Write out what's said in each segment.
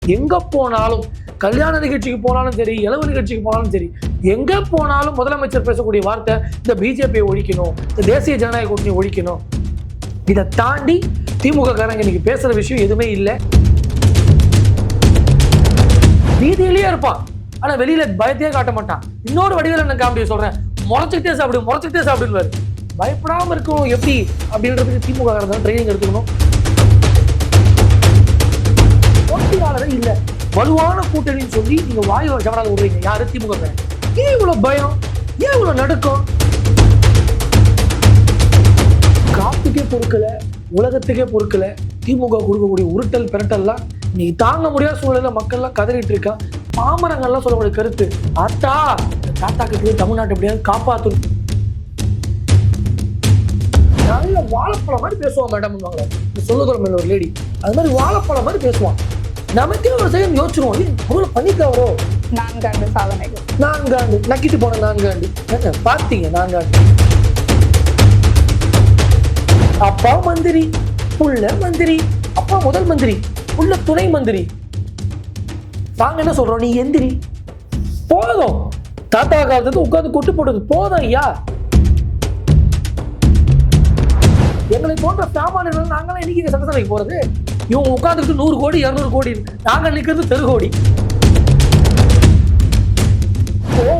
எங்க போனாலும் கல்யாண நிகழ்ச்சிக்கு போனாலும் சரி, இளவு நிகழ்ச்சிக்கு போனாலும் சரி, எங்க போனாலும் முதலமைச்சர் பேசக்கூடிய வார்த்தை இந்த பிஜேபியை ஒழிக்கணும், இந்த தேசிய ஜனநாயக கூட்டணி ஒழிக்கணும். இதை தாண்டி திமுக காரங்க இன்னைக்கு பேசுற விஷயம் எதுவுமே இல்லை. வீதியிலேயே இருப்பான், ஆனா வெளியில பயத்தையே காட்ட மாட்டான். இன்னொரு வடிவேல் என்ன காமெடியை சொல்றேன், முறைச்சுக்கிட்டே சாப்பிடுன்னு பயப்படாம இருக்கணும் எப்படி அப்படின்றதுக்கு திமுக காரங்க ட்ரைனிங் எடுத்துக்கணும். போட்டியாளரே இல்ல, வலுவான கூட்டணின்னு சொல்லி நீங்க வாயு ஜவரால் விடுறீங்க. யாரு? திமுக. ஏன் இவ்வளவு பயம், ஏன் இவ்வளவு நடுக்கம்? காத்துக்கே பொறுக்கல, உலகத்துக்கே பொறுக்கல, திமுக கொடுக்கக்கூடிய உருட்டல் பிரட்டல்லாம் நீ தாங்க முடியாத சூழல மக்கள்லாம் கதறிட்டு இருக்கா. பாமரங்கள்லாம் சொல்லக்கூடிய கருத்து, ஆத்தா தாத்தாக்கு தமிழ்நாட்டை எப்படியாவது காப்பாற்றணும். நல்ல வாழைப்பழம் மாதிரி பேசுவான் மேடம், சொல்லுதோம் ஒரு லேடி, அது மாதிரி வாழைப்பழம் மாதிரி பேசுவான். நமக்கே ஒரு செகண்ட் யோசிச்சிருவோம், அவ்வளவு பண்ணிக்காவரோ. 4 ஆண்டு சாதனைகள், 4 ஆண்டு நக்கிட்டு போன 4 ஆண்டு என்ன பாத்தீங்க? 4 ஆண்டு அப்பா மந்திரி, புள்ள மந்திரி, அப்பா முதல் மந்திரி, புள்ள துணை மந்திரி. நாங்க என்ன சொல்றோம், நீ எந்திரி போதும். தாத்தா காலத்துக்கு உட்காந்து கொட்டு போட்டது போதும் ஐயா. எங்களை போன்ற சாமானியர்கள் நாங்களாம் இன்னைக்கு சட்டசபைக்கு போறது. இவங்க உட்காந்துக்கிட்டு 100 கோடி 200 கோடி, நாங்க நிக்கிறது தெருகோடி.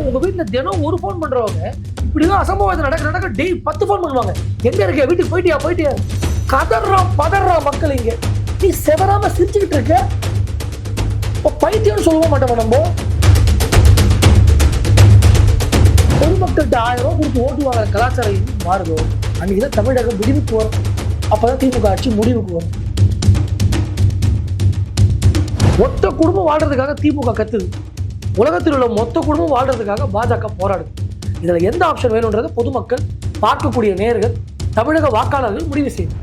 உங்க வீட்டுல தினம் ஒரு போன் பண்றவங்க இப்படிதான் அசம்பவம் நடக்க டெய் 10 போன் பண்ணுவாங்க. எங்க இருக்க? வீட்டுக்கு போயிட்டியா? கதறான் பதறான் மக்கள். இங்க நீ செவராம சிரிச்சுக்கிட்டு இருக்க, பைத்தியம்னு சொல்லவும் மாட்டோம். நம்ம பொதுமக்கள்கிட்ட 1000 ரூபாய் கொடுத்து ஓட்டு வாங்குற கலாச்சாரம் மாறுதோ அன்னைக்குதான் தமிழகம் முடிவுக்கு வரும். அப்பதான் திமுக ஆட்சி முடிவுக்கு வரும். மொத்த குடும்பம் வாழ்றதுக்காக திமுக கத்துது, உலகத்தில் உள்ள மொத்த குடும்பம் வாழ்றதுக்காக பாஜக போராடுது. இதுல எந்த ஆப்ஷன் வேணும்ன்றதை பொதுமக்கள், பார்க்கக்கூடிய நேயர்கள், தமிழக வாக்காளர்கள் முடிவு செய்யும்.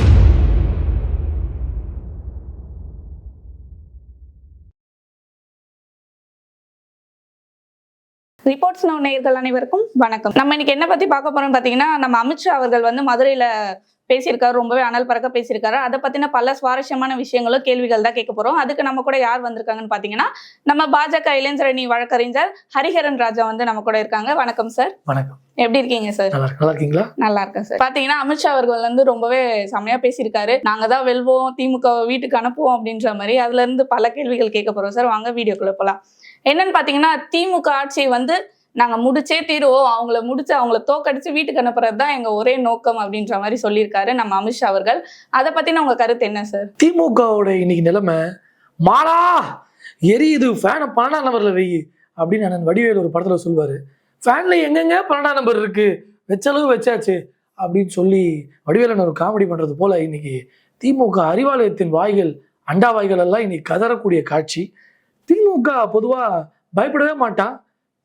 ரிப்போர்ட்ஸ் நவ் நேயர்கள் அனைவருக்கும் வணக்கம். நம்ம இன்னைக்கு என்ன பத்தி பார்க்க போறோம்னு பாத்தீங்கன்னா, நம்ம அமித்ஷா அவர்கள் வந்து மதுரையில பேசியிருக்காரு, ரொம்பவே அனல் பறக்க பேசியிருக்காரு. அதை பத்தின பல சுவாரஸ்யமான விஷயங்களும் கேள்விகள் தான் கேட்க போறோம். அதுக்கு நம்ம கூட யார் வந்திருக்காங்கன்னு பாத்தீங்கன்னா, நம்ம பாஜக இளைஞர் அணி வழக்கறிஞர் ஹரிஹரன் ராஜா வந்து நம்ம கூட இருக்காங்க. வணக்கம் சார். வணக்கம். எப்படி இருக்கீங்க சார்? நல்லா இருக்கீங்களா? நல்லா இருக்கேன் சார். பாத்தீங்கன்னா அமித்ஷா அவர்கள் வந்து ரொம்பவே செமையா பேசியிருக்காரு. நாங்க தான் வெல்வோம், திமுக வீட்டுக்கு அனுப்புவோம் அப்படின்ற மாதிரி. அதுல இருந்து பல கேள்விகள் கேட்க போறோம் சார். வாங்க வீடியோக்குள்ள போலாம். என்னன்னு பாத்தீங்கன்னா, திமுக ஆட்சியை வந்து நாங்க முடிச்சே தீருவோம், அவங்கள தோக்கடிச்சு வீட்டுக்கு அனுப்புறது தான் எங்க ஒரே நோக்கம் அப்படின்ற மாதிரி சொல்லியிருக்காரு நம்ம அமித்ஷா அவர்கள். அதை பத்தின உங்க கருத்து என்ன சார்? திமுகவோட இன்னைக்கு நிலைமை, மாடா எரியுது ஃபேனை 12ஆம் நம்பர்ல வெயி அப்படின்னு நான் வடிவேல் ஒரு படத்துல சொல்லுவாரு. ஃபேன்ல எங்கெங்க 12ஆம் நம்பர் இருக்கு, வெச்சளவு வச்சாச்சு அப்படின்னு சொல்லி வடிவேலன் ஒரு காமெடி பண்றது போல இன்னைக்கு திமுக அறிவாலயத்தின் வாய்கள், அண்டா வாய்கள் எல்லாம் இன்னைக்கு கதறக்கூடிய காட்சி. திமுக பொதுவா பயப்படவே மாட்டான்,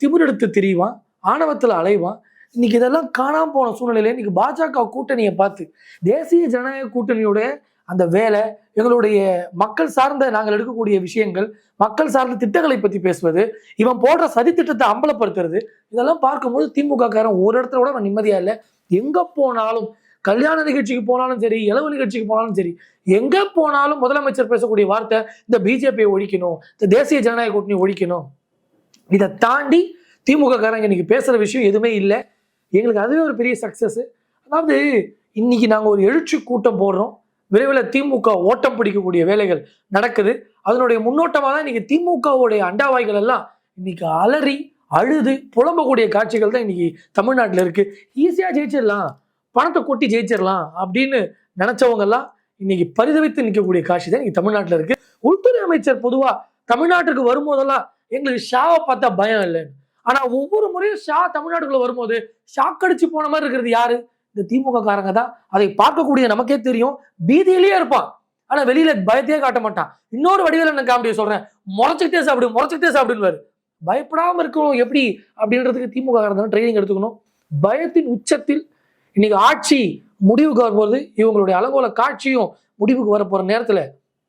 திமிரெடுத்து திரிவான், ஆணவத்தில் அலைவான். இன்னைக்கு இதெல்லாம் காணாம போன சூழ்நிலையில இன்னைக்கு பாஜக கூட்டணியை பார்த்து, தேசிய ஜனநாயக கூட்டணியோட அந்த வேலை, எங்களுடைய மக்கள் சார்ந்த நாங்கள் எடுக்கக்கூடிய விஷயங்கள், மக்கள் சார்ந்த திட்டங்களை பத்தி பேசுவது, இவன் போடுற சதி திட்டத்தை அம்பலப்படுத்துறது, இதெல்லாம் பார்க்கும்போது திமுக காரன் ஒரு இடத்துல கூட அவன் நிம்மதியா இல்லை. எங்க போனாலும், கல்யாண நிகழ்ச்சிக்கு போனாலும் சரி, இளவு நிகழ்ச்சிக்கு போனாலும் சரி, எங்க போனாலும் முதலமைச்சர் பேசக்கூடிய வார்த்தை இந்த பிஜேபியை ஒழிக்கணும், இந்த தேசிய ஜனநாயக கூட்டணி ஒழிக்கணும். இதை தாண்டி திமுக காரங்க இன்னைக்கு பேசுற விஷயம் எதுவுமே இல்லை. எங்களுக்கு அதுவே ஒரு பெரிய சக்சஸ். அதாவது இன்னைக்கு நாங்க ஒரு எழுச்சி கூட்டம் போடுறோம், விரைவில் திமுக ஓட்டம் பிடிக்கக்கூடிய வேலைகள் நடக்குது. அதனுடைய முன்னோட்டமாக தான் இன்னைக்கு திமுகவுடைய அண்டாவாய்கள் எல்லாம் இன்னைக்கு அலறி அழுது புலம்பக்கூடிய காட்சிகள் தான் இன்னைக்கு தமிழ்நாட்டில் இருக்கு. ஈஸியா ஜெயிச்சிடலாம், பணத்தை கொட்டி ஜெயிச்சிடலாம் அப்படின்னு நினைச்சவங்க எல்லாம் இன்னைக்கு பரிதவித்து நிற்கக்கூடிய காட்சி தான் இன்னைக்கு தமிழ்நாட்டில் இருக்கு. உள்துறை அமைச்சர் பொதுவா தமிழ்நாட்டுக்கு வரும்போதெல்லாம் எங்களுக்கு ஷாவை பார்த்தா பயம் இல்லைன்னு, ஆனா ஒவ்வொரு முறையும் ஷா தமிழ்நாட்டுக்குள்ள வரும்போது ஷாக்கடிச்சு போன மாதிரி இருக்கிறது யாரு? இந்த திமுக காரங்க தான். அதை பார்க்கக்கூடிய நமக்கே தெரியும், பீதியிலேயே இருப்பான், ஆனா வெளியில பயத்தையே காட்ட மாட்டான். இன்னொரு வடிவேல் என்ன காமெடியை சொல்றேன், முறைச்சுக்கிட்டே சாப்பிடுன்னு பயப்படாம இருக்கணும் எப்படி அப்படின்றதுக்கு திமுக காரங்க ட்ரைனிங் எடுத்துக்கணும். பயத்தின் உச்சத்தில் இன்னைக்கு ஆட்சி முடிவுக்கு வரும்போது, இவங்களுடைய அலங்கோல காட்சியும் முடிவுக்கு வரப்போற நேரத்துல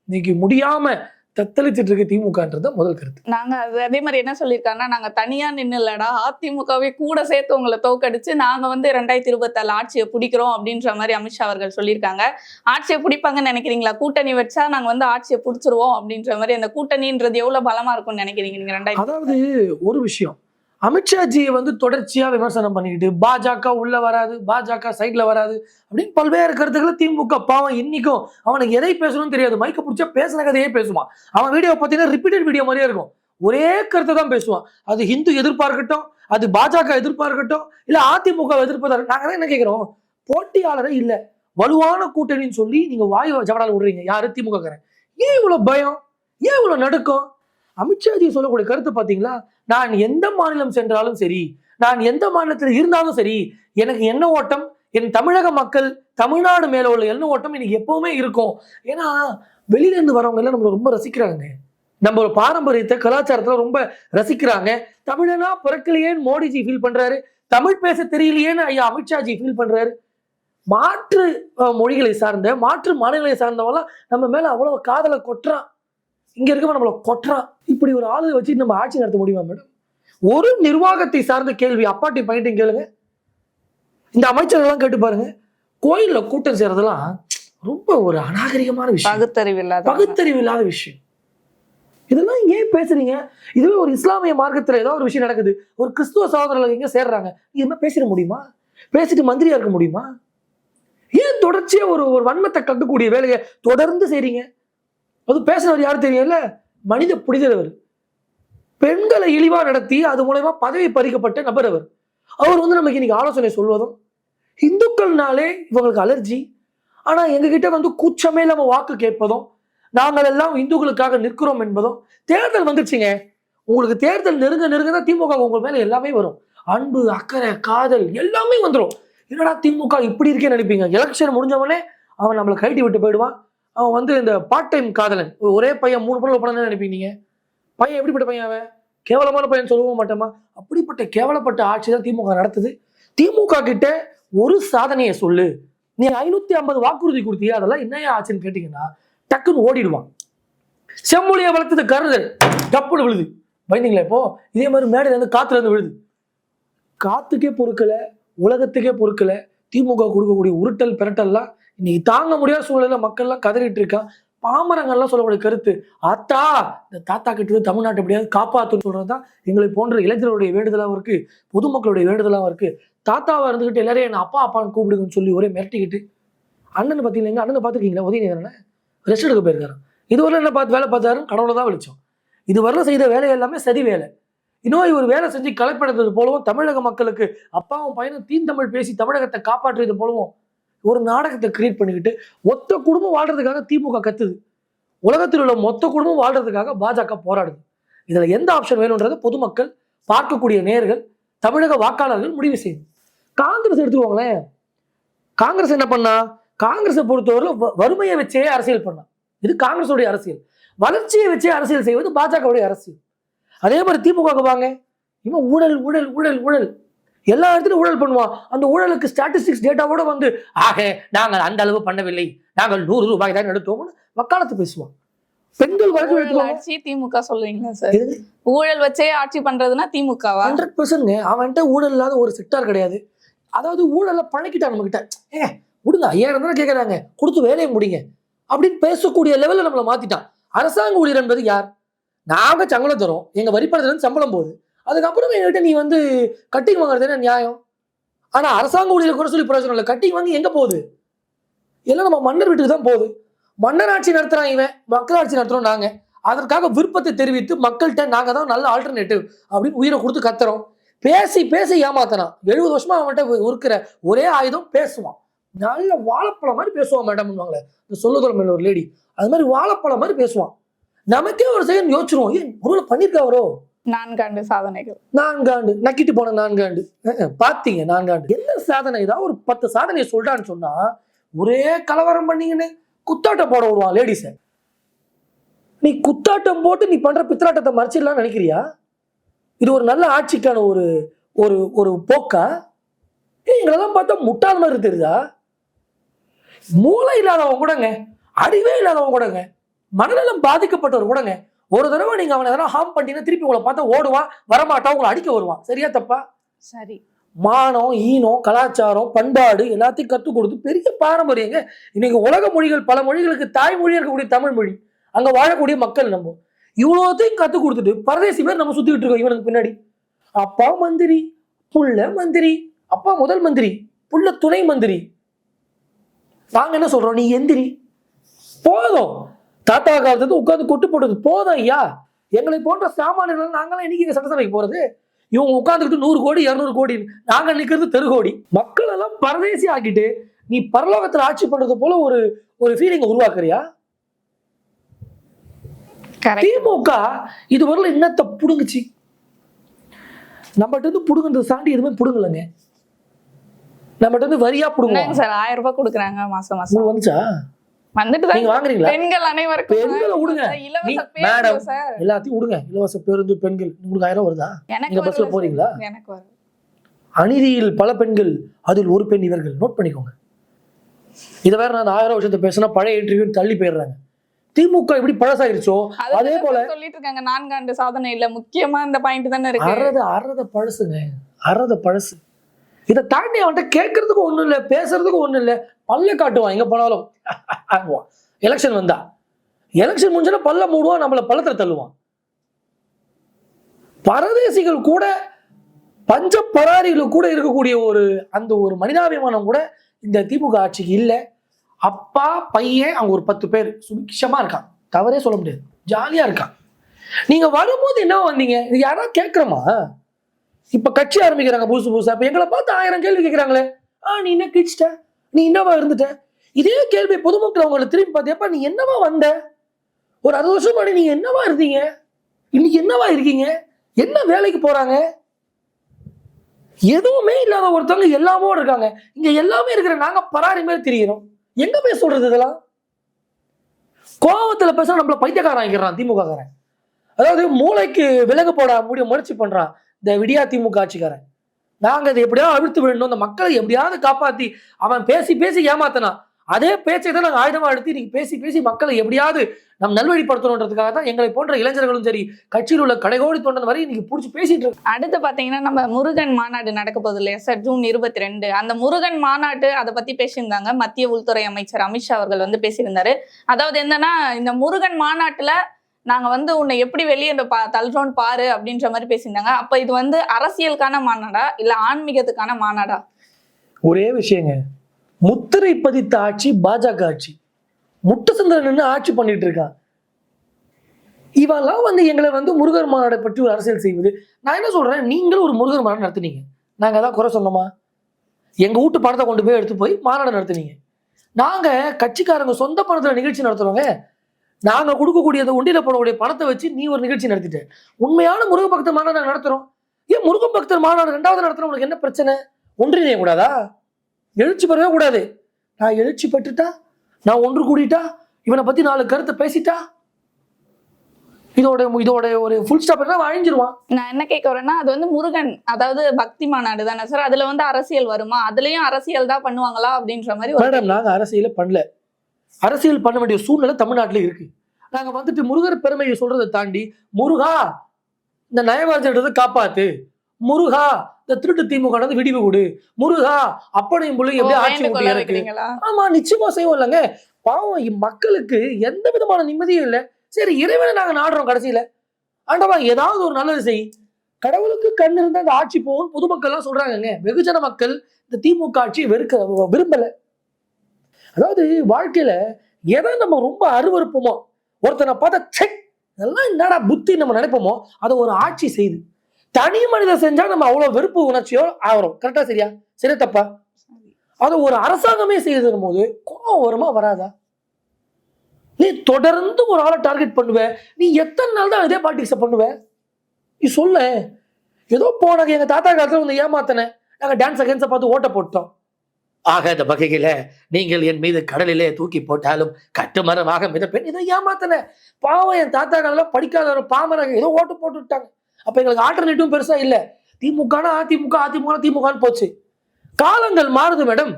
இன்னைக்கு முடியாம தத்தளிச்சிட்டு இருக்கு திமுகன்றது முதல் கருத்து. நாங்க அதே மாதிரி என்ன சொல்லியிருக்காங்கன்னா, நாங்க தனியா நின்னுலடா, அதிமுகவை கூட சேர்த்து உங்களை தோக்கடிச்சு நாங்க வந்து 2024 ஆட்சியை பிடிக்கிறோம் அப்படின்ற மாதிரி அமித்ஷா அவர்கள் சொல்லியிருக்காங்க. ஆட்சியை பிடிப்பாங்கன்னு நினைக்கிறீங்களா? கூட்டணி வச்சா நாங்க வந்து ஆட்சியை பிடிச்சிருவோம் அப்படின்ற மாதிரி, அந்த கூட்டணின்றது எவ்வளவு பலமா இருக்கும்னு நினைக்கிறீங்க நீங்க? அதாவது ஒரு விஷயம், அமித்ஷாஜியை வந்து தொடர்ச்சியா விமர்சனம் பண்ணிக்கிட்டு பாஜக உள்ள வராது, பாஜக சைட்ல வராது அப்படின்னு பல்வேறு கருத்துக்களை திமுக பாவம் இன்னைக்கும் அவனுக்கு எதை பேசணும்னு தெரியாது. மைக்க பிடிச்சா பேசின கதையே பேசுவான். அவன் வீடியோ பார்த்தீங்கன்னா ரிப்பீட்டட் வீடியோ மாதிரியே இருக்கும். ஒரே கருத்தை தான் பேசுவான். அது ஹிந்து எதிர்ப்பா இருக்கட்டும், அது பாஜக எதிர்ப்பா இருக்கட்டும், இல்ல அதிமுக எதிர்ப்பா. நாங்க என்ன கேட்கிறோம், போட்டியாளரே இல்ல, வலுவான கூட்டணின்னு சொல்லி நீங்க வாய் ஜவடால விடுறீங்க. யாரு? திமுக காரன். ஏன் இவ்வளவு பயம், ஏன் இவ்வளவு நடுக்கம்? அமித்ஷாஜி சொல்லக்கூடிய கருத்து பாத்தீங்களா, நான் எந்த மாநிலம் சென்றாலும் சரி, நான் எந்த மாநிலத்தில் இருந்தாலும் சரி, எனக்கு எண்ண ஓட்டம், என் தமிழக மக்கள் தமிழ்நாடு மேல உள்ள எண்ண ஓட்டம் எனக்கு எப்பவுமே இருக்கும். ஏன்னா வெளியில இருந்து வரவங்க எல்லாம் நம்மள ரொம்ப ரசிக்கிறாங்க, நம்ம பாரம்பரியத்தை கலாச்சாரத்துல ரொம்ப ரசிக்கிறாங்க. தமிழனா பிறக்கலையேன்னு மோடிஜி ஃபீல் பண்றாரு, தமிழ் பேச தெரியலையேன்னு ஐயா அமித்ஷாஜி ஃபீல் பண்றாரு. மாற்று மொழிகளை சார்ந்த, மாற்று மாநிலங்களை சார்ந்தவெல்லாம் நம்ம மேல அவ்வளவு காதலை கொட்டுறான், இங்க இருக்கவன் நம்மளை கொட்டுறான். இப்படி ஒரு ஆளு வச்சு நம்ம ஆட்சி நடத்த முடியுமா மேடம்? ஒரு நிர்வாகத்தை சார்ந்த கேள்வி அப்பாட்டி பையன் கேளுங்க, இந்த அமைச்சர்கள்லாம் கேட்டு பாருங்க. கோயில்ல கூட்டம் செய்யறதெல்லாம் ரொம்ப ஒரு அநாகரிகமான விஷயம், பகுத்தறிவு இல்லாத விஷயம். இதெல்லாம் ஏன் பேசுறீங்க? இதுவே ஒரு இஸ்லாமிய மார்க்கத்துல ஏதாவது ஒரு விஷயம் நடக்குது, ஒரு கிறிஸ்துவ சகோதரர்கள் எங்க சேர்றாங்க, இது மாதிரி பேசிட முடியுமா? பேசிட்டு மந்திரியா இருக்க முடியுமா? ஏன் தொடர்ச்சியா ஒரு வன்மத்தை கக்கக்கூடிய வேலையை தொடர்ந்து செய்றீங்க? அது பேசுறவர் யாரு தெரியல, மனித புனிதர். பெண்களை இழிவா நடத்தி அது மூலமா பதவி பறிக்கப்பட்ட நபர் அவர். அவர் வந்து நமக்கு இன்னைக்கு ஆலோசனை சொல்வதும், இந்துக்கள்னாலே இவங்களுக்கு அலர்ஜி, ஆனா எங்க கிட்ட வந்து கூச்சமே இல்லாம வாக்கு கேட்பதும், நாங்கள் எல்லாம் இந்துக்களுக்காக நிற்கிறோம் என்பதும். தேர்தல் வந்துச்சுங்க, உங்களுக்கு தேர்தல் நெருங்க நெருங்க தான் திமுக உங்க மேல எல்லாமே வரும். அன்பு, அக்கறை, காதல் எல்லாமே வந்துடும். என்னடா திமுக இப்படி இருக்கே நினைப்பீங்க. எலெக்ஷன் முடிஞ்சவனே அவன் நம்மளை கைட்டி விட்டு போயிடுவான். அவன் வந்து இந்த பார்ட் டைம் காதலன், ஒரே பையன் 3 பொண்ணு பண்ண நினைப்பீங்க நீங்க. பையன் எப்படிப்பட்ட பையன்? அவன் கேவலமான பையன் சொல்லவும் மாட்டோமா? அப்படிப்பட்ட கேவலப்பட்ட ஆட்சி தான் திமுக நடத்துது. திமுக கிட்ட ஒரு சாதனையை சொல்லு, நீ 550 வாக்குறுதி கொடுத்தியா, அதெல்லாம் என்னையா ஆச்சுன்னு கேட்டீங்கன்னா டக்குன்னு ஓடிடுவான். செம்மொழியை வளர்த்தது கருதல் டப்புன்னு விழுது. பயந்தீங்களா? இப்போ இதே மாதிரி மேடையில இருந்து காத்துல இருந்து விழுது. காத்துக்கே பொறுக்கல, உலகத்துக்கே பொறுக்கல. திமுக கொடுக்கக்கூடிய உருட்டல் பிரட்டல்லாம் இன்னைக்கு தாங்க முடியாத சூழ்நிலை மக்கள்லாம் கதறிட்டு இருக்கான். பாமரங்கள்லாம் சொல்லக்கூடிய கருத்து, ஆத்தா இந்த தாத்தா கிட்ட தமிழ்நாட்டை எப்படியாவது காப்பாத்துன்னு சொல்றதுதான் எங்களை போன்ற இளைஞர்களுடைய வேண்டுதலாகவும் இருக்கு, பொதுமக்களுடைய வேண்டுதலாகவும் இருக்கு. தாத்தாவா இருந்துகிட்டு எல்லாரையும் என்ன அப்பா அப்பான்னு கூப்பிடுங்கன்னு சொல்லி ஒரே மிரட்டிக்கிட்டு. அண்ணன் பார்த்தீங்களா, அண்ணனை பார்த்துருக்கீங்களா? உதயநிதி ரெஸ்ட் எடுக்க போயிருக்காரு. இதுவரை என்ன பார்த்து வேலை பார்த்தாரு, கடவுளை தான் வெளிச்சம். இதுவரை செய்த வேலை எல்லாமே சரி வேலை. இன்னும் இவர் வேலை செஞ்சு கலைப்படுறது போலவும், தமிழக மக்களுக்கு அப்பாவும் பையனும் தீந்தமிழ் பேசி தமிழகத்தை காப்பாற்றுறது போலவும் ஒரு நாடகத்தை கிரியேட் பண்ணிக்கிட்டு மொத்த குடும்பம் வாழ்றதுக்காக திமுக கத்துது, உலகத்தில் உள்ள மொத்த குடும்பம் வாழ்றதுக்காக பாஜக போராடுது. இதுல எந்த ஆப்ஷன் வேணும்ன்றது பொதுமக்கள், பார்க்கக்கூடிய நேயர்கள், தமிழக வாக்காளர்கள் முடிவு செய்யணும். காங்கிரஸ் எடுத்துக்கோங்களேன். காங்கிரஸ் என்ன பண்ணா, காங்கிரஸை பொறுத்தவரை வறுமையை வச்சே அரசியல் பண்ணா. இது காங்கிரஸுடைய அரசியல். வளர்ச்சியை வச்சே அரசியல் செய்வது பாஜகவுடைய அரசியல். அதே மாதிரி திமுக வாங்க, இவன் ஊழல் ஊழல் ஊழல் ஊழல், எல்லா இடத்துலையும் ஊழல் பண்ணுவான். அந்த ஊழலுக்கு ஸ்டாட்டிஸ்டிக்ஸ் டேட்டாவோட வந்து ஆக நாங்கள் அந்த அளவு பண்ணவில்லை, நாங்கள் 100 ரூபாய் தான் எடுத்தோம்னு வக்காலத்து பேசுவான். பெண்கள் ஆட்சி திமுக சொல்றீங்களா சார்? ஊழல் வச்சே ஆட்சி பண்றதுன்னா திமுகவா? 100%. அவன்கிட்ட ஊழல் இல்லாத ஒரு செக்டார் கிடையாது. அதாவது ஊழல பழக்கிட்டான் நம்ம கிட்ட. விடுங்க, 5000 தானே கேட்கறாங்க, கொடுத்து வேலையை முடிங்க அப்படின்னு பேசக்கூடிய லெவலில் நம்மளை மாத்திட்டான். அரசாங்க ஊழியர் என்பது யார்? நாங்க சம்பளம் தரோம், எங்க வரிப்பணத்துல சம்பளம் போகுது, அதுக்கப்புறம் என்கிட்ட நீ வந்து கட்டிங் வாங்குறது என்ன நியாயம்? ஆனா அரசாங்க ஊழியர் கூட சொல்லி பிரயோஜனம் இல்லை. கட்டிங் வாங்கி எங்க போகுது? எல்லாம் நம்ம மன்னர் வீட்டுக்கு தான் போகுது. மன்னர் ஆட்சி நடத்துறான் இவன், மக்கள் ஆட்சி நடத்துறோம் நாங்க. அதற்காக விருப்பத்தை தெரிவித்து மக்கள்கிட்ட நாங்க தான் நல்ல ஆல்டர்னேட்டிவ் அப்படின்னு உயிரை கொடுத்து கத்துறோம். பேசி பேசி ஏமாத்தனா 70 வருஷமா அவன்கிட்ட இருக்கிற ஒரே ஆயுதம் பேசுவான். நல்ல வாழைப்பழம் மாதிரி பேசுவான் மேடம், இந்த சொல்லுதல் ஒரு லேடி, அது மாதிரி வாழைப்பழம் மாதிரி பேசுவான். நமக்கே ஒரு செகண்ட் யோசிச்சிருவோம், ஏன் ஒருவேளை பண்ணிருக்காரோ? 4 ஆண்டு சாதனைகள், 4 ஆண்டு நக்கிட்டு போன 4 ஆண்டு பாத்தீங்க. 4 ஆண்டு என்ன சாதனை? தான் ஒரு 10 சாதனையை சொல்றான்னு சொன்னா ஒரே கலவரம் பண்ணீங்கன்னு குத்தாட்டம் போட விடுவான் லேடிஸ. நீ குத்தாட்டம் போட்டு நீ பண்ற பித்தலாட்டத்தை மறைச்சிடலாம் நினைக்கிறியா? இது ஒரு நல்ல ஆட்சிக்கான ஒரு ஒரு ஒரு போக்கா? எங்களெல்லாம் பார்த்தா முட்டாள் மாதிரி தெரியுதா? மூளை இல்லாதவங்க கூடங்க, அறிவே இல்லாதவங்க கூடங்க மனநலம் பாதிக்கப்பட்டவர் கூடங்க ஒரு தடவை நீங்க அவனை எதனா ஹார்ம் பண்ணிட்டீங்கன்னா திருப்பி உங்களை பார்த்தா ஓடுவான், வரமாட்டான், உங்களை அடிக்க வருவான். சரியா தப்பா? சரி. மானம், ஈனம், கலாச்சாரம், பண்பாடு எல்லாத்தையும் கற்றுக் கொடுத்து பெரிய பாரம்பரியங்க. இன்னைக்கு உலக மொழிகள், பல மொழிகளுக்கு தாய்மொழியா இருக்கக்கூடிய தமிழ் மொழி, அங்க வாழக்கூடிய மக்கள் நம்ம இவ்வளோத்தையும் கற்றுக் கொடுத்துட்டு பரதேசி பேர் நம்ம சுத்திக்கிட்டு இருக்கோம் இவனுக்கு பின்னாடி. அப்பா மந்திரி, புள்ள மந்திரி, அப்பா முதல் மந்திரி, புள்ள துணை மந்திரி. நாங்க என்ன சொல்றோம், நீ எந்திரி போதும். தாத்தா காலத்துக்கு உட்காந்து கொட்டு போட்டது போதும் ஐயா. எங்களை போன்ற சாமானியர்கள் நாங்களாம் இன்னைக்கு சட்டசபைக்கு போறது? இவங்க உட்காந்துக்கிட்டு 100 கோடி 200 கோடி, நாங்க நிக்கிறது தெருகோடி. மக்கள் எல்லாம் பரதேசி ஆக்கிட்டு நீ பரலோகத்துல ஆட்சி பண்றது போல ஒரு ஃபீலிங் உருவாக்குறியா? திமுக இது வரல என்னத்தை புடுங்குச்சு? நம்மகிட்ட இருந்து புடுங்குறது தாண்டி எதுவுமே புடுங்கலங்க. நம்மகிட்ட இருந்து வரியா புடுங்க சார். 1000 ரூபாய் கொடுக்குறாங்க மாசம் மாசம். வந்துச்சா? வந்துட்டு நீங்க வாங்குறீங்களா? பெண்கள் அனைவருக்கும் பெண்களை விடுங்க, மேடம் எல்லாத்தையும் விடுங்க. இலவச பேருந்து பெண்கள் உங்களுக்கு 1000 வருதா? நீங்க பஸ்ல போறீங்களா? எனக்கு வரும். அநீதியில் பல பெண்கள், அதில் ஒரு பெண் இவர்கள். நோட் பண்ணிக்கோங்க. இதை வேற நான் 1000 வருஷத்தை பேசினா பழைய இன்டர்வியூ தள்ளி போயிடுறாங்க. திமுக இப்படி பழசாயிருச்சோ அதே போல சொல்லிட்டு இருக்காங்க. 4 ஆண்டு சாதனை இல்ல, முக்கியமா இந்த பாயிண்ட் தானே இருக்கு. அறத பழசுங்க, அறத பழசு. இதை தாண்டி அவன்கிட்ட கேட்கறதுக்கு ஒண்ணும் இல்லை, பேசுறதுக்கு ஒண்ணும் இல்லை. பல்ல காட்டுவான் எங்க போனாலும். எலெக்ஷன் வந்தா, எலெக்ஷன் முடிஞ்சா பல்ல மூடுவான், நம்மள பள்ளத்துல தள்ளுவான். பரதேசிகள் கூட, பஞ்ச பராரிகள் கூட இருக்கக்கூடிய அந்த ஒரு மனிதாபிமானம் கூட இந்த திமுக ஆட்சிக்கு இல்லை. அப்பா பையன் அங்க ஒரு 10 பேர் சுபிக்ஷமா இருக்கான், தவறே சொல்ல முடியாது, ஜாலியா இருக்கான். நீங்க வரும்போது என்ன வந்தீங்க? இது யாராவது கேட்கிறோமா? இப்ப கட்சி ஆரம்பிக்கிறாங்க புதுசா, இப்ப எங்களை பார்த்து 1000 கேள்வி கேட்கிறாங்களே. நீ என்ன கிழிச்சிட்ட, நீ என்னவா இருந்துட்ட? இதே கேள்வி பொதுமக்கள் அவங்களை திரும்பி பார்த்தியப்பா நீ என்னவா வந்த? ஒரு 60 வருஷம் முன்னாடி நீங்க என்னவா இருந்தீங்க? இன்னைக்கு என்னவா இருக்கீங்க? என்ன வேலைக்கு போறாங்க? எதுவுமே இல்லாத ஒருத்தவங்க எல்லாமோ இருக்காங்க. இங்க எல்லாமே இருக்கிற நாங்க பராரி மேல் தெரிகிறோம். எங்க போய் சொல்றது இதெல்லாம்? கோபத்துல பேச நம்மள பைத்தியக்காரன் ஆகிக்கிறான் திமுக காரன். அதாவது மூளைக்கு விலங்கு போட முயற்சி பண்றான் இந்த விடியா திமுக ஆட்சிக்காரன். நாங்க இதை எப்படியாவது அழுத்து விடணும், இந்த மக்களை எப்படியாவது காப்பாத்தி, அவன் பேசி பேசி ஏமாத்தினான். அதே பேச்சை தான் நாங்கள் ஆயுதமா எடுத்து நீங்க பேசி பேசி மக்களை எப்படியாவது நம் நல்வழிப்படுத்தணுன்றதுக்காக தான் எங்களை போன்ற இளைஞர்களும் சரி, கட்சியில் உள்ள கடைகோடி தொண்டன் வரை இன்னைக்கு பிடிச்சி பேசிட்டு இருக்கு. அடுத்து பாத்தீங்கன்னா நம்ம முருகன் மாநாடு நடக்க போகுது இல்லையா சார், ஜூன் 22. அந்த முருகன் மாநாடு அதை பத்தி பேசியிருந்தாங்க. மத்திய உள்துறை அமைச்சர் அமித்ஷா அவர்கள் வந்து பேசியிருந்தாரு. அதாவது என்னன்னா, இந்த முருகன் மாநாட்டுல நாங்க வந்து உன்னை எப்படி வெளியே தள்ளுறோன்னு பாரு அப்படின்ற மாதிரி பேசியிருந்தாங்க. அப்ப இது வந்து அரசியலுக்கான மாநாடா இல்ல ஆன்மீகத்துக்கான மாநாடா? ஒரே விஷயங்க, முத்திரை பதித்த ஆட்சி பாஜக ஆட்சி. முட்டு சந்திரன் நின்று ஆட்சி பண்ணிட்டு இருக்கான். இவெல்லாம் வந்து எங்களை வந்து முருகர் மாநாடை பற்றி ஒரு அரசியல் செய்வது. நான் என்ன சொல்றேன், நீங்களும் ஒரு முருகர் மாநாடு நடத்துனீங்க, நாங்க அதான் குறை சொன்னோமா? எங்க வீட்டு பணத்தை கொண்டு போய் எடுத்து போய் மாநாடு நடத்துனீங்க. நாங்க கட்சிக்காரங்க சொந்த பணத்துல நிகழ்ச்சி நடத்துறோங்க. நாங்க கொடுக்கக்கூடிய அந்த உண்டியில போடக்கூடிய பணத்தை வச்சு நீ ஒரு நிகழ்ச்சி நடத்திட்ட. உண்மையான முருக பக்தர் மாநாடு நாங்க நடத்துறோம். ஏன் முருகன் பக்தர் மாநாடு 2வது நடத்துறோம்? உனக்கு என்ன பிரச்சனை? ஒன்றிணைய கூடாதா? எழுச்சி பெறவே கூடாது? நான் எழுச்சி பெற்றுட்டா, நான் ஒன்று கூடிட்டா, இவனை பத்தி 4 கருத்தை பேசிட்டா, இதோட ஒரு ஃபுல் ஸ்டாப் அழிஞ்சிருவான். நான் என்ன கேட்க வரேன்னா, அது வந்து முருகன், அதாவது பக்தி மாநாடு தானே சார், அதுல வந்து அரசியல் வருமா? அதுலயும் அரசியல் தான் பண்ணுவாங்களா அப்படின்ற மாதிரி. மேடம், நாங்க அரசியல பண்ணல. அரசியல் பண்ண வேண்டிய சூழ்நிலை தமிழ்நாட்டில இருக்கு. நாங்க வந்துட்டு முருகர் பெருமையை சொல்றதை தாண்டி, முருகா இந்த நயவாஜத்தை காப்பாத்து, முருகா இந்த திருட்டு திமுக விடிவு கொடு, முருகா அப்பனையும் பிள்ளைங்க எப்படி ஆட்சி இருக்கு. ஆமா, நிச்சயமா செய்வோம் இல்லைங்க. பாவம் மக்களுக்கு எந்த விதமான நிம்மதியும் இல்லை. சரி, இறைவனை நாங்க நாடுறோம். கடைசியில ஆண்டவா ஏதாவது ஒரு நல்லது செய், கடவுளுக்கு கண் இருந்தா இந்த ஆட்சி போகும் பொதுமக்கள் எல்லாம் சொல்றாங்க. வெகுஜன மக்கள் இந்த திமுக ஆட்சியை விரும்பல. அதாவது வாழ்க்கையில எதை நம்ம ரொம்ப அருவருப்போமோ, ஒருத்தனை பார்த்தா செக் இதெல்லாம் என்னடா புத்தி நம்ம நினைப்போமோ, அதை ஒரு ஆட்சி செய்து தனி மனிதன் செஞ்சா நம்ம அவ்வளவு வெறுப்பு உணர்ச்சியோ ஆகிறோம். கரெக்டா? சரியா? சரி தப்பா? அதை ஒரு அரசாங்கமே செய்யும் போது கோபம் வருமா வராதா? நீ தொடர்ந்து ஒரு ஆளை டார்கெட் பண்ணுவ, நீ எத்தனை நாள் தான் இதே பாலிடிக்ஸ் பண்ணுவ? நீ சொல்ல. ஏதோ போனாங்க எங்க தாத்தா காலத்துல வந்து ஏமாத்தன, நாங்க டான்ஸ் அகேன்ஸ்ட பார்த்து ஓட்ட போட்டோம். ஆக இந்த வகையில நீங்கள் என் மீது கடலிலே தூக்கி போட்டாலும் கட்டுமரமாக மிதப்பேன். இதை ஏமாத்தன. பாவம், என் தாத்தா காலம் படிக்காத ஒரு பாமரங்க ஏதோ ஓட்டு போட்டு விட்டாங்க. அப்ப எங்களுக்கு ஆல்டர்னேட்டிவ் பெருசா இல்ல. திமுகனா அதிமுக, அதிமுக திமுகன்னு போச்சு. காலங்கள் மாறுது மேடம்.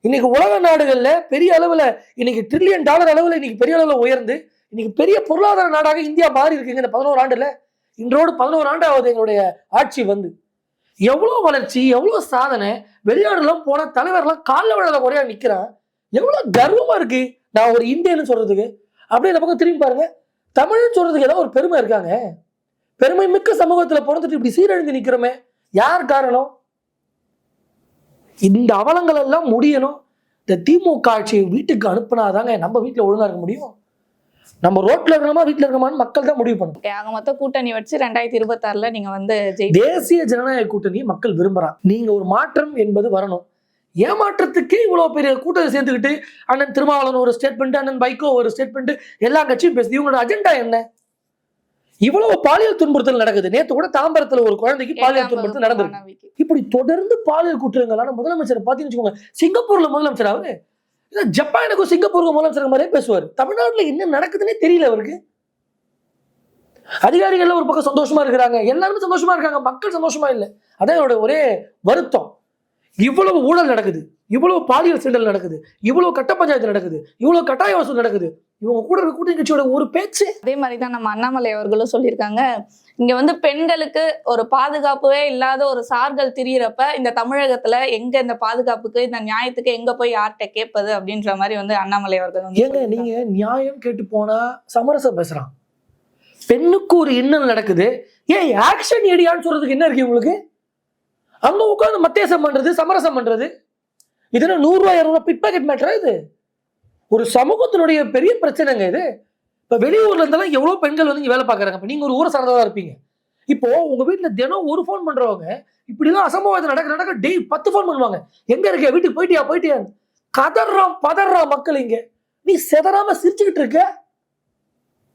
இன்னைக்கு உலக நாடுகள்ல பெரிய அளவுல இன்னைக்கு $1 trillion அளவுல இன்னைக்கு பெரிய அளவுல உயர்ந்து இன்னைக்கு பெரிய பொருளாதார நாடாக இந்தியா மாறி இருக்குங்க இந்த 11 ஆண்டுல. இன்றோடு 11 ஆண்டு ஆகுது எங்களுடைய ஆட்சி வந்து. எவ்வளவு வளர்ச்சி, எவ்வளவு சாதனை. வெளிநாடுலாம் போன தலைவர்லாம் காலில் விழாத முறையா நிக்கிறான். எவ்வளவு கர்வமா இருக்கு நான் ஒரு இந்தியன்னு சொல்றதுக்கு. அப்படியே இந்த பக்கம் திரும்பி பாருங்க, தமிழ்னு சொல்றதுக்கு ஏதோ ஒரு பெருமை இருக்காங்க. பெருமை மிக்க சமூகத்துல பிறந்துட்டு இப்படி சீரழிந்து நிக்கிறோமே, யார் காரணம்? இந்த அவலங்கள் எல்லாம் முடியணும். இந்த திமுக ஆட்சியை வீட்டுக்கு அனுப்புனாதாங்க நம்ம வீட்டுல ஒழுங்கா இருக்க முடியும். நம்ம ரோட்ல இருக்கணுமா வீட்டுல இருக்கணுமான்னு மக்கள் தான் முடிவு பண்ணணும். ஆக மொத்த கூட்டணி வச்சு 2026 நீங்க வந்து தேசிய ஜனநாயக கூட்டணியை மக்கள் விரும்புறாங்க. நீங்க ஒரு மாற்றம் என்பது வரணும். ஏமாற்றத்துக்கு இவ்வளவு பெரிய கூட்டத்தை சேர்ந்துக்கிட்டு அண்ணன் திருமாவளவன் ஒரு ஸ்டேட்மெண்ட், அண்ணன் வைகோ ஒரு ஸ்டேட்மெண்ட், எல்லா கட்சியும் பேசுது. இவங்களோட அஜெண்டா என்ன? இவ்வளவு பாலியல் துன்புறுத்தல் நடக்குது. நேத்து கூட தாம்பரத்துல ஒரு குழந்தைக்கு பாலியல் துன்புறுத்தல் நடந்தது. இப்படி தொடர்ந்து பாலியல் குற்றங்களான முதலமைச்சர் பாத்தீங்கன்னு வச்சுக்கோங்க, சிங்கப்பூர்ல முதலமைச்சர் அவரு ஜப்பானுக்கும் சிங்கப்பூருக்கும் முதலமைச்சர் மாதிரியே பேசுவார். தமிழ்நாட்டுல என்ன நடக்குதுன்னே தெரியல அவருக்கு. அதிகாரிகள் ஒரு பக்கம் சந்தோஷமா இருக்கிறாங்க, எல்லாருமே சந்தோஷமா இருக்காங்க, மக்கள் சந்தோஷமா இல்லை. அதான் என்னோட ஒரே வருத்தம். இவ்வளவு ஊழல் நடக்குது, இவ்வளவு பாலியல் சீண்டல் நடக்குது, இவ்வளவு கட்ட பஞ்சாயத்து நடக்குது, இவ்வளவு கட்டாய வசூல் நடக்குது. இவங்க கூட இருக்க கூட்டணி கட்சியோட ஒரு பேச்சு. அதே மாதிரிதான் நம்ம அண்ணாமலை அவர்களும் சொல்லியிருக்காங்க, இங்க வந்து பெண்களுக்கு ஒரு பாதுகாப்பே இல்லாத ஒரு சார்கள் திரியறப்ப இந்த தமிழகத்துல எங்க இந்த பாதுகாப்புக்கு இந்த நியாயத்துக்கு எங்க போய் யார்கிட்ட கேட்பது அப்படின்ற மாதிரி வந்து அண்ணாமலை அவர்கள் வந்து ஏங்க நீங்க நியாயம் கேட்டு போனா சமரசம் பேசுறான். பெண்ணுக்கு ஒரு இன்னல் நடக்குது, ஏன் ஆக்ஷன் ஏடியான்னு சொல்றதுக்கு என்ன இருக்கு உங்களுக்கு? அங்க உட்காந்து மத்தியசம் பண்றது, சமரசம் பண்றது, இதுல 100 ரூபாய் 200 பிட் பாக்கெட் மேட்டரா? இது ஒரு சமூகத்தினுடைய பெரிய பிரச்சனைங்க இது. இப்ப வெளியூர்ல இருந்தாலும் எவ்வளவு பெண்கள் வந்து வேலை பார்க்கறாங்க. இப்ப நீங்க ஒரு ஊரை சார்ந்தவா இருப்பீங்க. இப்போ உங்க வீட்டுல தினம் ஒரு போன் பண்றவங்க இப்படிலாம் அசம்பாவிதம் நடக்க டெய் 10 போன் பண்ணுவாங்க. எங்க இருக்க, வீட்டுக்கு போயிட்டியா? கதறான் பதறான் மக்கள். இங்க நீ செதறாம சிரிச்சுக்கிட்டு இருக்க.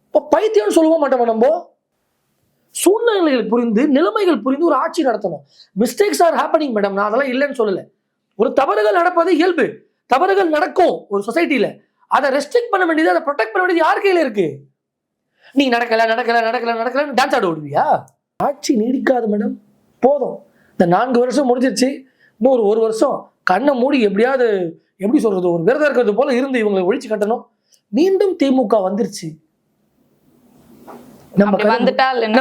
இப்ப பைத்தியம்னு சொல்லவும் மாட்டோம். நம்ம சூழ்நிலைகள் புரிந்து, நிலைமைகள் புரிந்து ஒரு ஆட்சி நடத்தணும். மிஸ்டேக்ஸ் ஆர் ஹேப்பனிங் மேடம், நான் அதெல்லாம் இல்லைன்னு சொல்லல. ஒரு தவறுகள் நடப்பது இயல்பு. தவறுகள் நடக்கும் ஒரு சொசைட்டில. அதை ரெஸ்ட்ரிக்ட் பண்ண வேண்டியது, அதை ப்ரொடெக்ட் பண்ண வேண்டியது யார் கையில இருக்கு? நீ நடக்கல டான்ஸ் ஆட விடுவியா? ஆட்சி நீடிக்காது மேடம். போதும், இந்த 4 வருஷம் முடிஞ்சிருச்சு. இன்னும் ஒரு வருஷம் கண்ணை மூடி எப்படியாவது, எப்படி சொல்றது, ஒரு விரதம் இருக்கிறது போல இருந்து இவங்களை ஒழிச்சு கட்டணும். மீண்டும் திமுக வந்துருச்சு,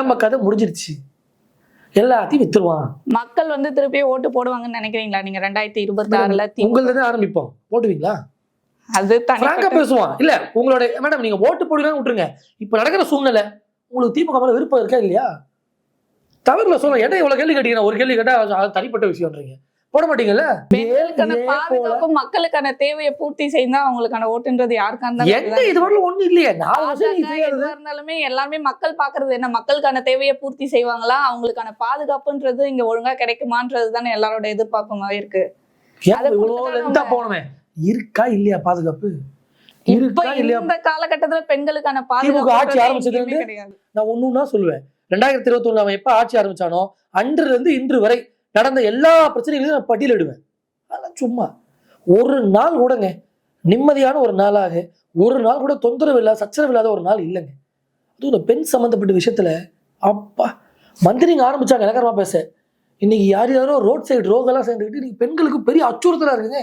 நம்ம கதை முடிஞ்சிருச்சு, எல்லாத்தையும் வித்துருவான். மக்கள் வந்து திருப்பி ஓட்டு போடுவாங்கன்னு நினைக்கிறீங்களா நீங்க 2026? உங்களதான் ஆரம்பிப்போம், போட்டுவீங்களா? அது பேசுவான் இல்ல உங்களோட மேடம். நீங்க ஓட்டு போடுவீங்கன்னு விட்டுருங்க. இப்ப நடக்கிற சூழ்நிலை உங்களுக்கு திமுக மேல விருப்பம் இருக்கா இல்லையா? தவறுல சொல்ல ஏன்னா இவ்வளவு கேள்வி கேட்டீங்கன்னா, ஒரு கேள்வி கேட்டா அது தனிப்பட்ட விஷயம்ன்றீங்க, போட மாட்டீங்கல்ல? பெண்களுக்கான பாதுகாப்பு, மக்களுக்கான தேவையை பூர்த்தி செய்தா அவங்களுக்கான ஓட்டுன்றது யாருக்கான இது வரல ஒண்ணு இல்லையே. இருந்தாலுமே எல்லாமே மக்கள் பாக்குறது என்ன, மக்களுக்கான தேவையை பூர்த்தி செய்வாங்களா, அவங்களுக்கான பாதுகாப்புன்றது இங்க ஒழுங்கா கிடைக்குமான்றது தானே எல்லாரோட எதிர்பார்ப்புமாவே இருக்கு. போனமே இருக்கா இல்லையா பாதுகாப்பு? இந்த காலகட்டத்துல பெண்களுக்கான பாதுகாப்பு ஆட்சி ஆரம்பிச்சது கிடையாது. நான் ஒண்ணுன்னா சொல்லுவேன், 2021 அவன் எப்ப ஆட்சி ஆரம்பிச்சானோ அன்றுல இருந்து இன்று வரை நடந்த எல்லா பிரச்சனைகளையும் நான் பட்டியலிடுவேன். அதெல்லாம் சும்மா ஒரு நாள் கூடங்க நிம்மதியான ஒரு நாளாக, ஒரு நாள் கூட தொந்தரவு இல்லாத, சச்சரவு இல்லாத ஒரு நாள் இல்லைங்க. அதுவும் இந்த பெண் சம்பந்தப்பட்ட விஷயத்துல அப்பா மந்திரிங்க ஆரம்பிச்சாங்க இலக்கரமா பேச. இன்னைக்கு யாரோ ரோட் சைடு ரோகெல்லாம் சேர்ந்துக்கிட்டு இன்னைக்கு பெண்களுக்கு பெரிய அச்சுறுத்தலா இருக்குங்க.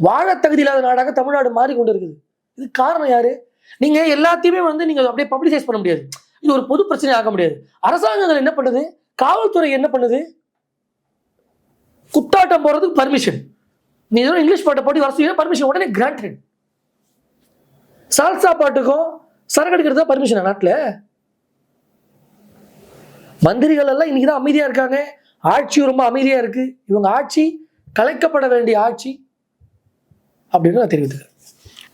வாழ தகுதி இல்லாத நாடாக தமிழ்நாடு மாறிக்கொண்டு இருக்குது. இது காரணம் யாரு? நீங்க எல்லாத்தையுமே வந்து நீங்க அப்படியே பப்ளிசைஸ் பண்ண முடியாது. இது ஒரு பொது பிரச்சனை ஆக முடியாது. அரசாங்கங்கள் என்ன பண்ணுது, காவல்துறை என்ன பண்ணுது, குத்தாட்டம் போறதுக்கு பர்மிஷன், நீ இங்கிலீஷ் பாட்டை போட்டு வர பர்மிஷன் உடனே கிராண்டட். சால்சா பாட்டுக்கும் சரக்கு அடிக்கிறது தான் பர்மிஷன் நாட்டுல. மந்திரிகள் எல்லாம் இன்னைக்குதான் அமைதியா இருக்காங்க, ஆட்சி ரொம்ப அமைதியா இருக்கு. இவங்க ஆட்சி கலைக்கப்பட வேண்டிய ஆட்சி அப்படின்னு நான் தெரிவித்துக்கிறேன்.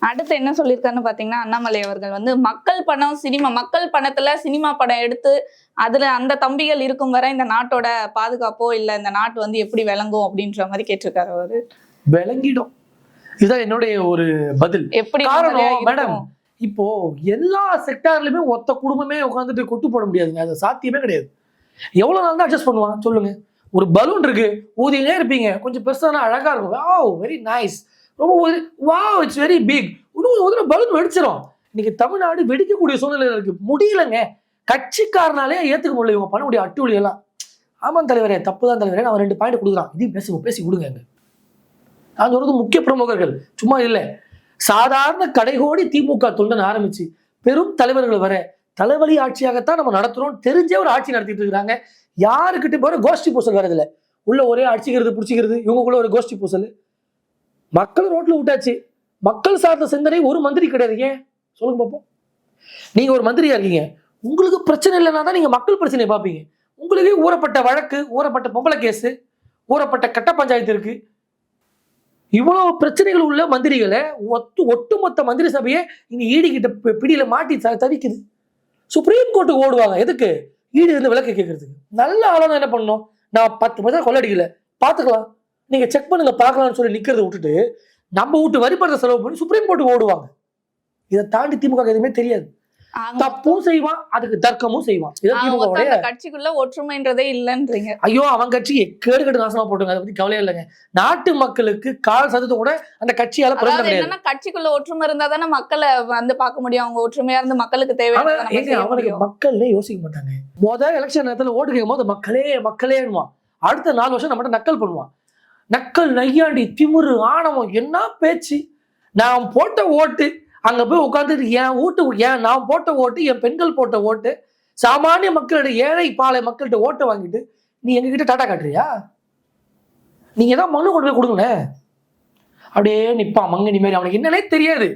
அடுத்து என்ன சொல்லியிருக்காருன்னு பாத்தீங்கன்னா, அண்ணாமலை அவர்கள் வந்து மக்கள் பணம், சினிமா, மக்கள் பணத்துல சினிமா படம் எடுத்து அதுல அந்த தம்பிகள் இருக்கும் வரை இந்த நாட்டோட பாதுகாப்போ இல்ல இந்த நாட்டு வந்து எப்படி விளங்கும் அப்படின்ற மாதிரி கேட்டிருக்காரு. அவரு விளங்கிடும், இதுதான் என்னுடைய ஒரு பதில். எப்படி காரணம் மேடம், இப்போ எல்லா செக்டார்லயுமே ஒத்த குடும்பமே உட்காந்துட்டு கொட்டு போட முடியாதுங்க, அது சாத்தியமே கிடையாது. எவ்வளவு நாள் தான் அட்ஜஸ்ட் பண்ணுவான் சொல்லுங்க? ஒரு பலூன் இருக்கு, ஊதினே இருப்பீங்க, கொஞ்சம் பெருசானா அழகா இருக்கும், வாவ் வெரி நைஸ், ரொம்ப வாவ் இட்ஸ் வெரி பிக், இன்னும் பலூன் வெடிச்சிடும். இன்னைக்கு தமிழ்நாடு வெடிக்கக்கூடிய சூழ்நிலை இருக்கு, முடியலங்க. கட்சிக்காரனாலே ஏத்துக்க முடியல இவங்க பண்ணக்கூடிய அட்டுவலி எல்லாம். ஆமாம் தலைவரே, தப்பு தான் தலைவரே, நான் 2 பாயிண்ட் கொடுக்குறான், இதையும் பேசி கொடுங்க. நான் சொல்றது முக்கிய பிரமுகர்கள் சும்மா இல்லை, சாதாரண கடைகோடி திமுக தொண்டன் ஆரம்பிச்சு பெரும் தலைவர்கள் வர தலைவலி ஆட்சியாகத்தான் நம்ம நடத்துறோம் தெரிஞ்சே ஒரு ஆட்சி நடத்திட்டு இருக்கிறாங்க. யாருக்கிட்ட போற கோஷ்டி பூசல் வேற இதுல உள்ள ஒரே அடிச்சுக்கிறது பிடிச்சிக்கிறது, இவங்களுக்குள்ள ஒரு கோஷ்டி பூசல். மக்கள் ரோட்ல விட்டாச்சு. மக்கள் சார்ந்த சிந்தனை ஒரு மந்திரி கிடையாது. ஏன் சொல்லுங்க பார்ப்போம். நீங்க ஒரு மந்திரியா இருக்கீங்க, உங்களுக்கு பிரச்சனை இல்லைன்னா தான் நீங்க மக்கள் பிரச்சனையை பார்ப்பீங்க. உங்களுக்கு ஊறப்பட்ட வழக்கு, ஊறப்பட்ட பொம்பளை கேஸ், ஊறப்பட்ட கட்ட பஞ்சாயத்து இருக்கு. இவ்வளவு பிரச்சனைகள் உள்ள மந்திரிகளை ஒட்டுமொத்த மந்திரி சபையை இங்க ஈடி கிட்ட பிடியில மாட்டி தவிக்குது. சுப்ரீம் கோர்ட்டுக்கு ஓடுவாங்க. எதுக்கு? ஈடு இருந்து விளக்கு கேட்கறதுக்கு. நல்ல ஆளுநர் என்ன பண்ணணும், நான் 10 பைசா கொள்ளடிக்கல பாத்துக்கலாம், நீங்க செக் பண்ணுங்க பார்க்கலாம்னு சொல்லி நிக்கிறத விட்டுட்டு நம்ம வீட்டு வரிப்படத்தை செலவு பண்ணி சுப்ரீம் கோர்ட்டுக்கு ஓடுவாங்க. இதை தாண்டி திமுக எதுவுமே தெரியாது. தப்பும் செய்வான், அதுக்கு தர்க்கமும் செய்வான். கட்சிக்குள்ள ஒற்றுமைன்றதே இல்லன்றீங்க. ஐயோ, அவன் கட்சி கேடு கட்டு நாசமா போட்டுங்க, அதை பத்தி கவலையே இல்லைங்க. நாட்டு மக்களுக்கு கால் சதத்தை கூட அந்த கட்சியால பிரச்சனை. கட்சிக்குள்ள ஒற்றுமை இருந்தா தானே மக்களை வந்து பார்க்க முடியும். அவங்க ஒற்றுமையா இருந்து மக்களுக்கு தேவையான அவனுக்கு மக்கள்ல யோசிக்க மாட்டாங்க. முதல் எலெக்ஷன் நேரத்துல ஓட்டு கேட்கும் போது மக்களேன்னுவான். அடுத்த 4 வருஷம் நம்மகிட்ட நக்கல் பண்ணுவான். நக்கல், நையாண்டி, திமிரு, ஆணவம், என்ன பேச்சு. நான் போட்ட ஓட்டு அங்க போய் உட்காந்துட்டு நான் போட்ட ஓட்டு, என் பெண்கள் போட்ட ஓட்டு, சாமானிய மக்களுடைய ஏழை பாலை மக்கள்கிட்ட ஓட்டை வாங்கிட்டு நீ எங்ககிட்ட டாட்டா காட்டுறியா? நீங்க தான் மனு கொண்டு போய் கொடுங்களேன். அப்படியே நிப்பான் மங்கனி மாதிரி. அவனுக்கு என்னன்னே தெரியாது.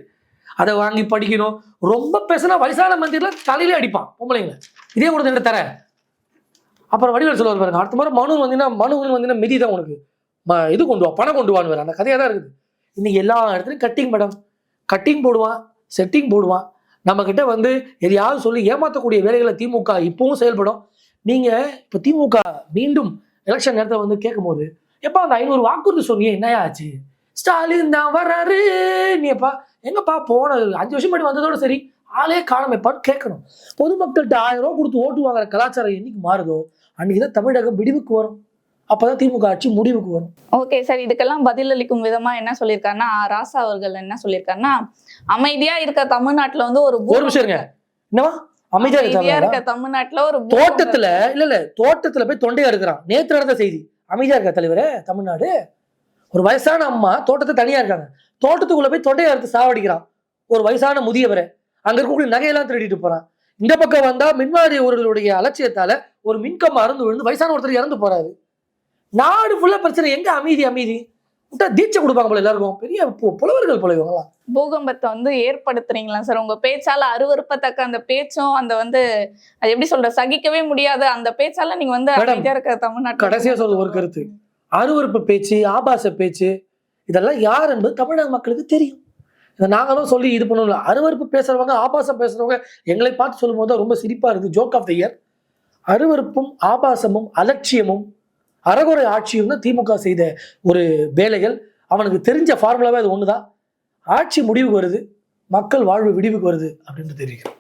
அதை வாங்கி படிக்கணும். ரொம்ப பேசினா வயசான மந்திரில தலையிலே அடிப்பான் பொம்பளைங்களை. இதே கொடுத்து தர. அப்புறம் வடிவேல் சொல்லுவார் பாருங்க, அடுத்த முறை மனு வந்தீங்கன்னா மிதி தான் உனக்கு இது கொண்டு வா, பணம் கொண்டு வான்னு. அந்த கதையா தான் இருக்குது. இன்னைக்கு எல்லா இடத்துலையும் கட்டிங் மேடம், கட்டிங் போடுவான், செட்டிங் போடுவான். நம்ம கிட்ட வந்து எதையாவது சொல்லி ஏமாற்றக்கூடிய வேலைகளை திமுக இப்பவும் செயல்படும். நீங்க இப்ப திமுக மீண்டும் எலெக்ஷன் நேரத்தை வந்து கேட்கும் போது, எப்பா அந்த 500 வாக்குறுதி சொன்னியே என்னையா ஆச்சு? ஸ்டாலின் தான் வர்றாரு, நீ எப்பா எங்கப்பா போன 5 வருஷம் முன்னாடி வந்ததோட சரி ஆளே காணமைப்பான்னு கேட்கணும். பொதுமக்கள்கிட்ட 1000 ரூபா கொடுத்து ஓட்டு வாங்குற கலாச்சாரம் என்னைக்கு மாறுதோ அன்னைக்குதான் தமிழகம் விடிவுக்கு வரும். அப்பதான் திமுக ஆட்சி முடிவுக்கு வரும். ஓகே சார், இதுக்கெல்லாம் பதிலளிக்கும் விதமா என்ன சொல்லியிருக்காருன்னா, ராசா அவர்கள் என்ன சொல்லியிருக்காருன்னா, அமைதியா இருக்க தமிழ்நாட்டுல வந்து ஒரு நிமிஷம் இருங்க. என்னவா அமைதியா இருக்க தமிழ்நாட்டுல ஒரு தோட்டத்துல போய் தொண்டையா இருக்கிறான். நேற்று நடந்த செய்தி. அமைதியா இருக்க தலைவரே தமிழ்நாடு. ஒரு வயசான அம்மா தோட்டத்தை தனியா இருக்காங்க, தோட்டத்துக்குள்ள போய் தொண்டையா எடுத்து சாவடிக்கிறான் ஒரு வயசான முதியவரை. அங்க இருக்கக்கூடிய நகையெல்லாம் திருடிட்டு போறான். இந்த பக்கம் வந்தா மின்வாரி அவர்களுடைய அலட்சியத்தால ஒரு மின்கம்பம் அறுந்து விழுந்து வயசான ஒருத்தர் இறந்து போறாரு. நாடு ஃபுல்லா பிரச்சனை. எங்க அமைதி விட்டா தீட்சை கொடுப்பாங்க போல எல்லாருக்கும். பெரிய புலவர்கள் போல இவங்கலாம். பூகம்பத்தை வந்து ஏற்படுத்துறீங்களா சார்? உங்க பேச்சால அருவருப்பத்தக்க அந்த பேச்சும் அந்த வந்து அது எப்படி சொல்ற சகிக்கவே முடியாத அந்த பேச்சால நீங்க வந்து அமைதியா இருக்க தமிழ்நாட்டு. கடைசியா சொல்ல ஒரு கருத்து, அருவருப்பு பேச்சு, ஆபாச பேச்சு இதெல்லாம் யார் என்பது தமிழக மக்களுக்கு தெரியும். இதை நாங்களும் சொல்லி இது பண்ணணும். அருவருப்பு பேசுறவங்க, ஆபாசம் பேசுறவங்க எங்களை பார்த்து சொல்லும் போது ரொம்ப சிரிப்பா இருக்கு. Joke of the year. அருவருப்பும் ஆபாசமும் அலட்சியமும் அறகுறை ஆட்சியும் தான் திமுக செய்த ஒரு வேலைகள். அவனுக்கு தெரிஞ்ச ஃபார்முலாவே அது ஒண்ணுதான். ஆட்சி முடிவுக்கு வருது, மக்கள் வாழ்வு விடிவுக்கு வருது அப்படின்னு தெரிவிக்கிறோம்.